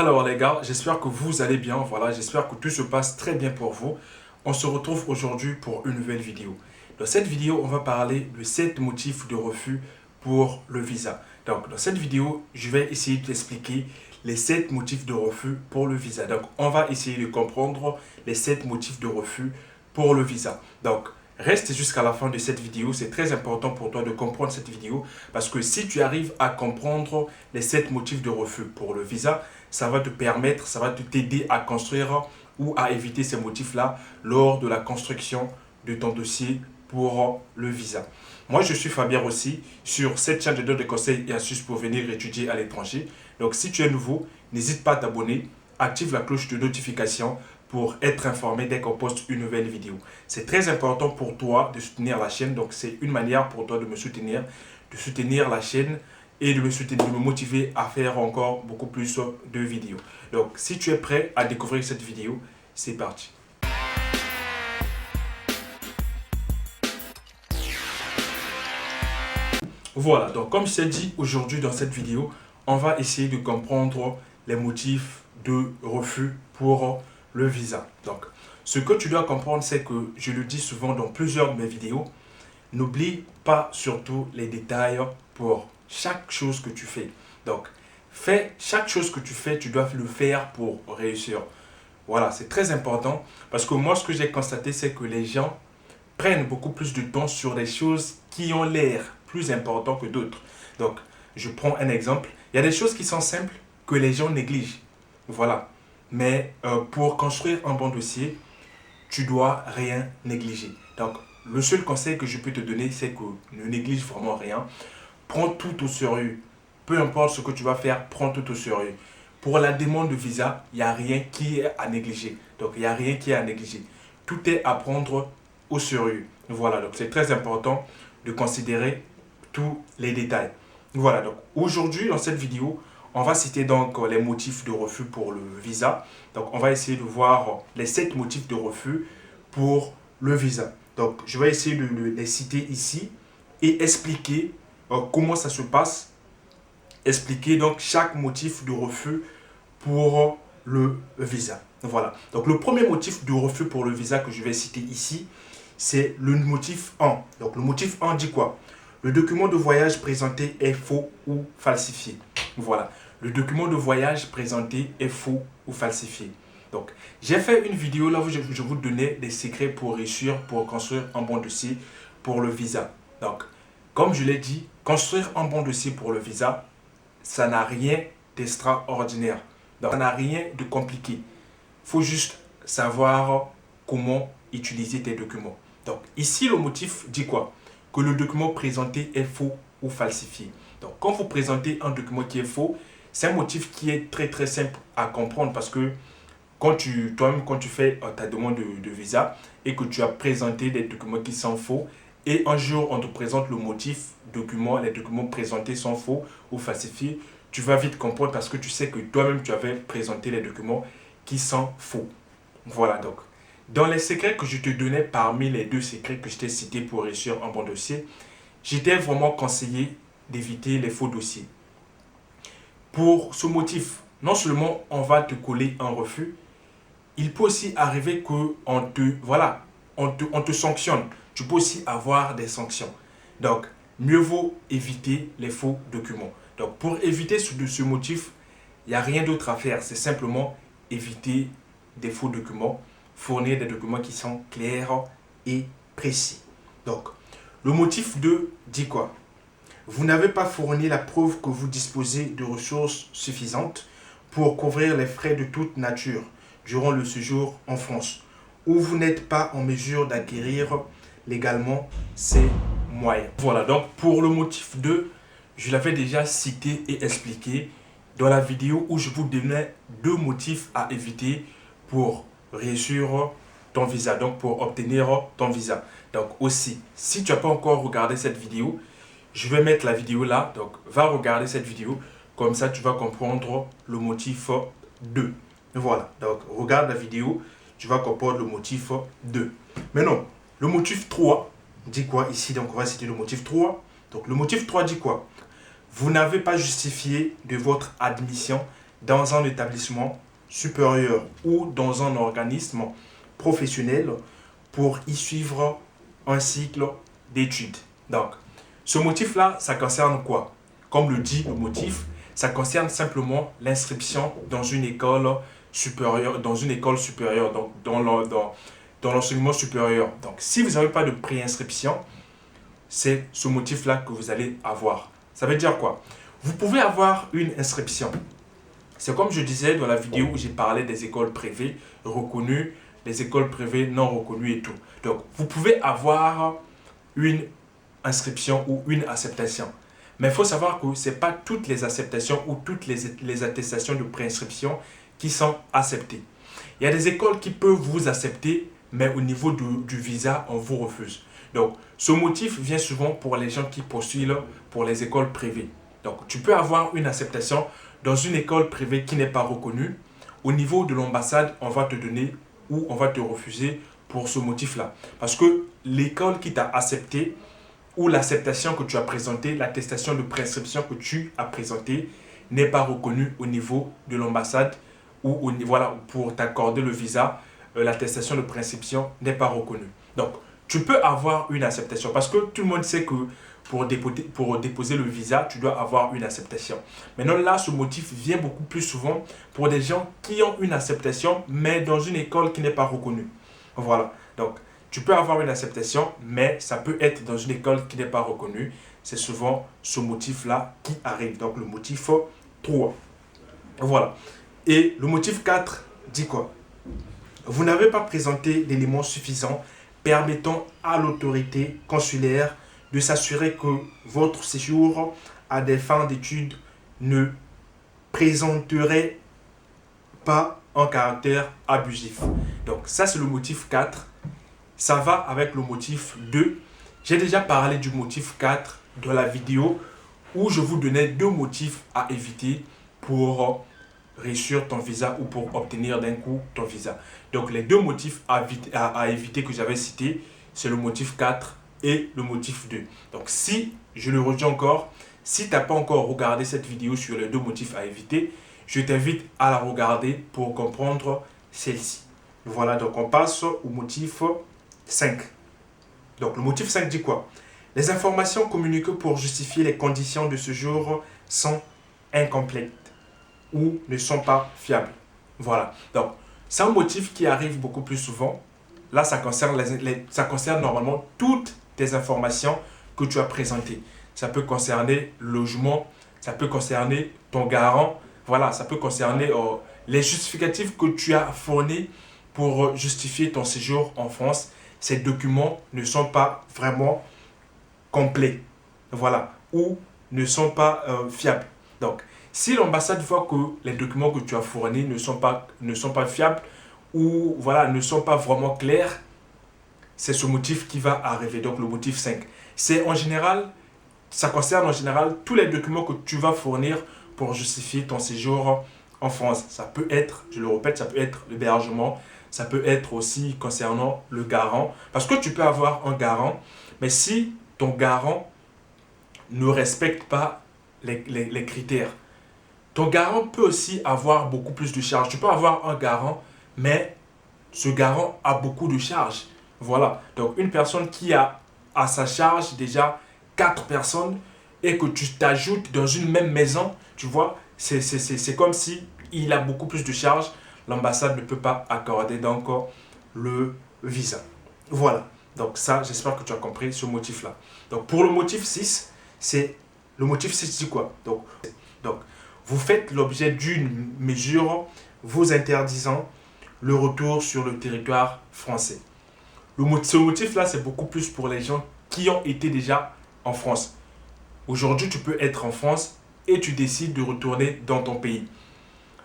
Alors les gars, j'espère que vous allez bien, voilà, j'espère que tout se passe très bien pour vous. On se retrouve aujourd'hui pour une nouvelle vidéo. Dans cette vidéo, on va parler de 7 motifs de refus pour le visa. Donc dans cette vidéo, je vais essayer d'expliquer les 7 motifs de refus pour le visa. Donc on va essayer de comprendre les 7 motifs de refus pour le visa. Donc reste jusqu'à la fin de cette vidéo, c'est très important pour toi de comprendre cette vidéo parce que si tu arrives à comprendre les 7 motifs de refus pour le visa, ça va te permettre, ça va t'aider à construire ou à éviter ces motifs-là lors de la construction de ton dossier pour le visa. Moi, je suis Fabien Rossi sur cette chaîne de donne de conseils et astuces pour venir étudier à l'étranger. Donc, si tu es nouveau, n'hésite pas à t'abonner, active la cloche de notification pour être informé dès qu'on poste une nouvelle vidéo. C'est très important pour toi de soutenir la chaîne, donc c'est une manière pour toi de soutenir la chaîne et de me motiver à faire encore beaucoup plus de vidéos. Donc, si tu es prêt à découvrir cette vidéo, c'est parti. Voilà, donc comme je t'ai dit aujourd'hui dans cette vidéo, on va essayer de comprendre les motifs de refus pour le visa. Donc, ce que tu dois comprendre, c'est que je le dis souvent dans plusieurs de mes vidéos, n'oublie pas surtout les détails pour chaque chose que tu fais. Donc, chaque chose que tu fais, tu dois le faire pour réussir. Voilà, c'est très important parce que moi, ce que j'ai constaté, c'est que les gens prennent beaucoup plus de temps sur des choses qui ont l'air plus importantes que d'autres. Donc, je prends un exemple. Il y a des choses qui sont simples que les gens négligent. Voilà. Mais pour construire un bon dossier, tu dois rien négliger. Donc, le seul conseil que je peux te donner, c'est que ne néglige vraiment rien. Prends tout au sérieux. Peu importe ce que tu vas faire, prends tout au sérieux. Pour la demande de visa, il n'y a rien qui est à négliger. Donc, il n'y a rien qui est à négliger. Tout est à prendre au sérieux. Voilà, donc c'est très important de considérer tous les détails. Voilà, donc aujourd'hui, dans cette vidéo, on va citer donc les motifs de refus pour le visa. Donc, on va essayer de voir les 7 motifs de refus pour le visa. Donc, je vais essayer de les citer ici et expliquer comment ça se passe. Expliquer donc chaque motif de refus pour le visa. Voilà. Donc, le premier motif de refus pour le visa que je vais citer ici, c'est le motif 1. Donc, le motif 1 dit quoi? Le document de voyage présenté est faux ou falsifié. Voilà. Le document de voyage présenté est faux ou falsifié. Donc, j'ai fait une vidéo là où je vous donnais des secrets pour réussir, pour construire un bon dossier pour le visa. Donc, comme je l'ai dit, construire un bon dossier pour le visa, ça n'a rien d'extraordinaire. Donc, ça n'a rien de compliqué. Il faut juste savoir comment utiliser tes documents. Donc, ici, le motif dit quoi? Que le document présenté est faux ou falsifié. Donc, quand vous présentez un document qui est faux, c'est un motif qui est très très simple à comprendre parce que toi-même, quand tu fais ta demande de visa et que tu as présenté des documents qui sont faux et un jour on te présente le motif document, les documents présentés sont faux ou falsifiés, tu vas vite comprendre parce que tu sais que toi-même tu avais présenté les documents qui sont faux. Voilà donc. Dans les secrets que je te donnais parmi les 2 secrets que je t'ai cités pour réussir un bon dossier, j'étais vraiment conseillé d'éviter les faux dossiers. Pour ce motif, non seulement on va te coller un refus, il peut aussi arriver qu'on on te sanctionne. Tu peux aussi avoir des sanctions. Donc, mieux vaut éviter les faux documents. Donc, pour éviter ce motif, il n'y a rien d'autre à faire. C'est simplement éviter des faux documents, fournir des documents qui sont clairs et précis. Donc, le motif 2 dit quoi? Vous n'avez pas fourni la preuve que vous disposez de ressources suffisantes pour couvrir les frais de toute nature durant le séjour en France, ou vous n'êtes pas en mesure d'acquérir légalement ces moyens. Voilà, donc pour le motif 2, je l'avais déjà cité et expliqué dans la vidéo où je vous donnais 2 motifs à éviter pour réussir ton visa, donc pour obtenir ton visa. Donc aussi, si tu n'as pas encore regardé cette vidéo, je vais mettre la vidéo là, donc va regarder cette vidéo, comme ça tu vas comprendre le motif 2. Voilà, donc regarde la vidéo, tu vas comprendre le motif 2. Maintenant, le motif 3 dit quoi ici? Donc on va citer le motif 3. Donc le motif 3 dit quoi? Vous n'avez pas justifié de votre admission dans un établissement supérieur ou dans un organisme professionnel pour y suivre un cycle d'études. Donc, ce motif-là, ça concerne quoi? Comme le dit le motif, ça concerne simplement l'inscription dans une école supérieure, donc dans l'enseignement supérieur. Donc, si vous n'avez pas de préinscription, c'est ce motif-là que vous allez avoir. Ça veut dire quoi? Vous pouvez avoir une inscription. C'est comme je disais dans la vidéo où j'ai parlé des écoles privées reconnues, les écoles privées non reconnues et tout. Donc, vous pouvez avoir une inscription ou une acceptation. Mais il faut savoir que ce n'est pas toutes les acceptations ou toutes les attestations de préinscription qui sont acceptées. Il y a des écoles qui peuvent vous accepter, mais au niveau du visa, on vous refuse. Donc, ce motif vient souvent pour les gens qui postulent pour les écoles privées. Donc, tu peux avoir une acceptation dans une école privée qui n'est pas reconnue. Au niveau de l'ambassade, on va te donner ou on va te refuser pour ce motif-là. Parce que l'école qui t'a accepté ou l'acceptation que tu as présentée, l'attestation de prescription que tu as présentée n'est pas reconnue au niveau de l'ambassade ou voilà, pour t'accorder le visa, l'attestation de prescription n'est pas reconnue. Donc, tu peux avoir une acceptation parce que tout le monde sait que pour déposer le visa, tu dois avoir une acceptation. Maintenant, là, ce motif vient beaucoup plus souvent pour des gens qui ont une acceptation, mais dans une école qui n'est pas reconnue. Voilà. Donc, tu peux avoir une acceptation, mais ça peut être dans une école qui n'est pas reconnue. C'est souvent ce motif-là qui arrive. Donc, le motif 3. Voilà. Et le motif 4 dit quoi? Vous n'avez pas présenté d'éléments suffisants permettant à l'autorité consulaire de s'assurer que votre séjour à des fins d'études ne présenterait pas un caractère abusif. Donc ça, c'est le motif 4. Ça va avec le motif 2. J'ai déjà parlé du motif 4 dans la vidéo où je vous donnais 2 motifs à éviter pour réussir ton visa ou pour obtenir d'un coup ton visa. Donc les 2 motifs à éviter que j'avais cités, c'est le motif 4 et le motif 2. Donc si, je le redis encore, si tu n'as pas encore regardé cette vidéo sur les 2 motifs à éviter, je t'invite à la regarder pour comprendre celle-ci. Voilà, donc on passe au motif 5. Donc le motif 5 dit quoi? Les informations communiquées pour justifier les conditions de séjour sont incomplètes ou ne sont pas fiables. Voilà, donc c'est un motif qui arrive beaucoup plus souvent. Là, ça concerne normalement toutes tes informations que tu as présentées. Ça peut concerner le logement, ça peut concerner ton garant, voilà, ça peut concerner les justificatifs que tu as fournis pour justifier ton séjour en France. Ces documents ne sont pas vraiment complets, voilà, ou ne sont pas fiables. Donc, si l'ambassade voit que les documents que tu as fournis ne sont pas fiables ou voilà, ne sont pas vraiment clairs, c'est ce motif qui va arriver, donc le motif 5. C'est en général, ça concerne en général tous les documents que tu vas fournir pour justifier ton séjour en France. Ça peut être, je le répète, ça peut être l'hébergement, ça peut être aussi concernant le garant. Parce que tu peux avoir un garant, mais si ton garant ne respecte pas les critères, ton garant peut aussi avoir beaucoup plus de charges. Tu peux avoir un garant, mais ce garant a beaucoup de charges. Voilà. Donc, une personne qui a à sa charge déjà 4 personnes et que tu t'ajoutes dans une même maison, tu vois, c'est comme si il a beaucoup plus de charges. L'ambassade ne peut pas accorder donc le visa. Voilà. Donc ça, j'espère que tu as compris ce motif-là. Donc pour le motif 6, c'est le motif 6 dit quoi? Donc, vous faites l'objet d'une mesure vous interdisant le retour sur le territoire français. Ce motif-là, c'est beaucoup plus pour les gens qui ont été déjà en France. Aujourd'hui, tu peux être en France et tu décides de retourner dans ton pays.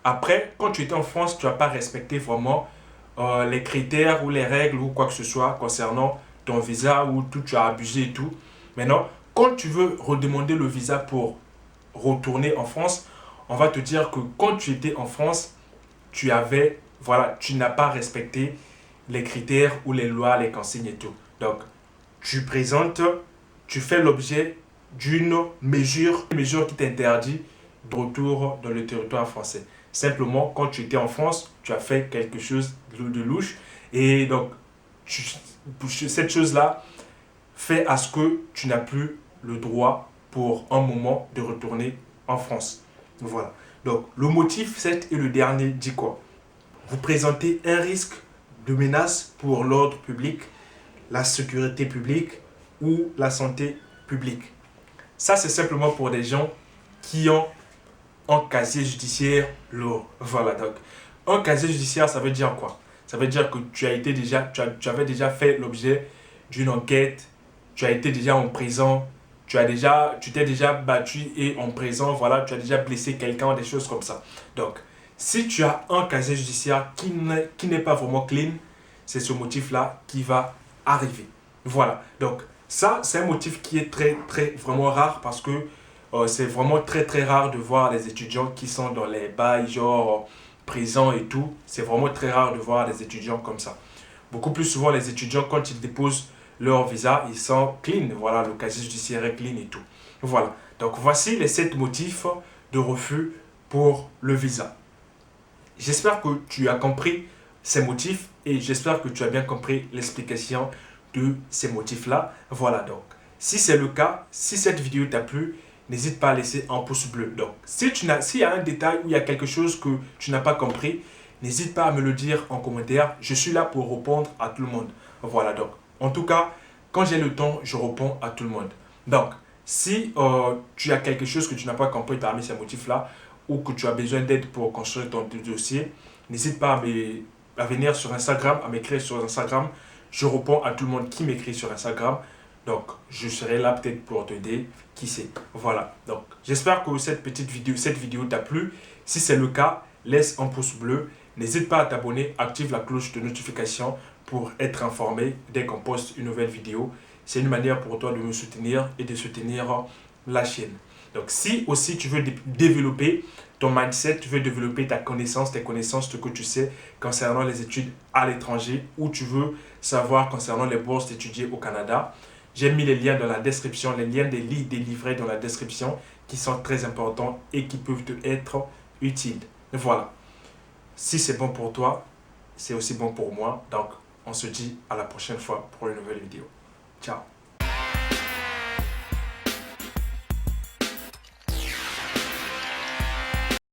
Après, quand tu étais en France, tu n'as pas respecté vraiment les critères ou les règles ou quoi que ce soit concernant ton visa ou tout, tu as abusé et tout. Maintenant, quand tu veux redemander le visa pour retourner en France, on va te dire que quand tu étais en France, tu n'as pas respecté les critères ou les lois, les consignes et tout. Donc, tu fais l'objet d'une mesure qui t'interdit de retour dans le territoire français. Simplement, quand tu étais en France, tu as fait quelque chose de louche. Et donc, cette chose-là fait à ce que tu n'as plus le droit pour un moment de retourner en France. Voilà. Donc, le motif 7 et le dernier dit quoi? Vous présentez un risque de menace pour l'ordre public, la sécurité publique ou la santé publique. Ça, c'est simplement pour des gens qui ont un casier judiciaire lourd. Voilà, donc, un casier judiciaire, ça veut dire quoi? Ça veut dire que tu avais déjà fait l'objet d'une enquête, tu as été déjà en prison, tu t'es déjà battu et en prison, voilà, tu as déjà blessé quelqu'un, des choses comme ça. Donc, si tu as un casier judiciaire qui n'est pas vraiment clean, c'est ce motif-là qui va arriver. Voilà, donc ça, c'est un motif qui est vraiment rare parce que c'est vraiment très rare de voir les étudiants qui sont dans les bails, genre prison et tout. C'est vraiment très rare de voir des étudiants comme ça. Beaucoup plus souvent, les étudiants, quand ils déposent leur visa, ils sont clean. Voilà, le casier judiciaire est clean et tout. Voilà, donc voici les 7 motifs de refus pour le visa. J'espère que tu as compris ces motifs et j'espère que tu as bien compris l'explication de ces motifs-là. Voilà, donc si c'est le cas, si cette vidéo t'a plu, n'hésite pas à laisser un pouce bleu. Donc, s'il y a un détail ou il y a quelque chose que tu n'as pas compris, n'hésite pas à me le dire en commentaire. Je suis là pour répondre à tout le monde. Voilà, donc, en tout cas, quand j'ai le temps, je réponds à tout le monde. Donc, si tu as quelque chose que tu n'as pas compris parmi ces motifs-là, ou que tu as besoin d'aide pour construire ton dossier, n'hésite pas à venir sur Instagram, à m'écrire sur Instagram. Je réponds à tout le monde qui m'écrit sur Instagram. Donc, je serai là peut-être pour t'aider, qui sait. Voilà, donc j'espère que cette vidéo t'a plu. Si c'est le cas, laisse un pouce bleu. N'hésite pas à t'abonner, active la cloche de notification pour être informé dès qu'on poste une nouvelle vidéo. C'est une manière pour toi de me soutenir et de soutenir la chaîne. Donc, si aussi tu veux développer ton mindset, tu veux développer tes connaissances, ce que tu sais concernant les études à l'étranger, ou tu veux savoir concernant les bourses d'étudier au Canada, j'ai mis les liens dans la description, les liens des livres délivrés dans la description qui sont très importants et qui peuvent te être utiles. Voilà. Si c'est bon pour toi, c'est aussi bon pour moi. Donc, on se dit à la prochaine fois pour une nouvelle vidéo. Ciao.